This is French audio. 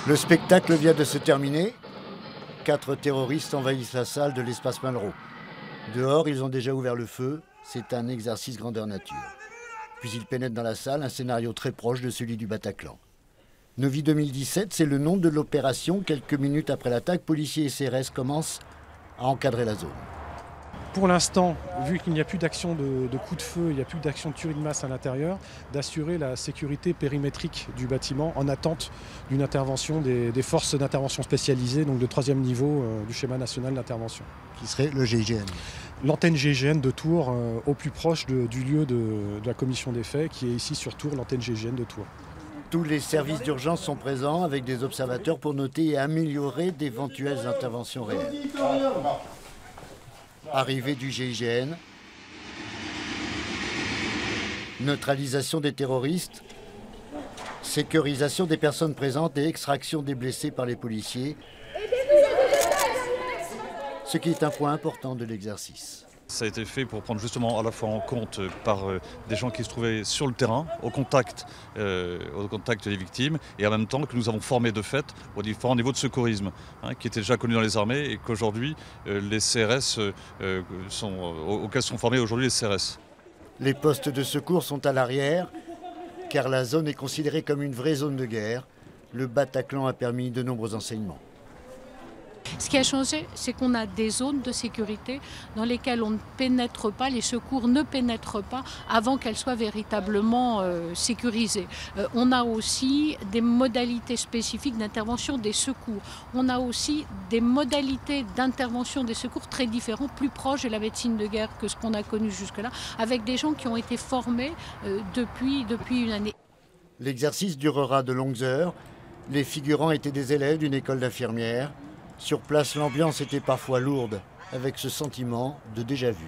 Le spectacle vient de se terminer. 4 terroristes envahissent la salle de l'espace Malraux. Dehors, ils ont déjà ouvert le feu. C'est un exercice grandeur nature. Puis ils pénètrent dans la salle, un scénario très proche de celui du Bataclan. Novi 2017, c'est le nom de l'opération. Quelques minutes après l'attaque, policiers et CRS commencent à encadrer la zone. Pour l'instant, vu qu'il n'y a plus d'action de coup de feu, il n'y a plus d'action de tuerie de masse à l'intérieur, d'assurer la sécurité périmétrique du bâtiment en attente d'une intervention des forces d'intervention spécialisées, donc de 3e niveau du schéma national d'intervention. Qui serait le GIGN. L'antenne GIGN de Tours, au plus proche du lieu de la commission des faits, qui est ici sur Tours, l'antenne GIGN de Tours. Tous les services d'urgence sont présents avec des observateurs pour noter et améliorer d'éventuelles interventions réelles. Arrivée du GIGN, neutralisation des terroristes, sécurisation des personnes présentes et extraction des blessés par les policiers, ce qui est un point important de l'exercice. Ça a été fait pour prendre justement à la fois en compte par des gens qui se trouvaient sur le terrain, au contact des victimes, et en même temps que nous avons formé de fait aux différents niveaux de secourisme, qui étaient déjà connus dans les armées et qu'aujourd'hui les CRS auxquels sont formés aujourd'hui les CRS. Les postes de secours sont à l'arrière, car la zone est considérée comme une vraie zone de guerre. Le Bataclan a permis de nombreux enseignements. Ce qui a changé, c'est qu'on a des zones de sécurité dans lesquelles on ne pénètre pas, les secours ne pénètrent pas avant qu'elles soient véritablement sécurisées. On a aussi des modalités spécifiques d'intervention des secours. On a aussi des modalités d'intervention des secours très différentes, plus proches de la médecine de guerre que ce qu'on a connu jusque-là, avec des gens qui ont été formés depuis une année. L'exercice durera de longues heures. Les figurants étaient des élèves d'une école d'infirmières. Sur place, l'ambiance était parfois lourde, avec ce sentiment de déjà-vu.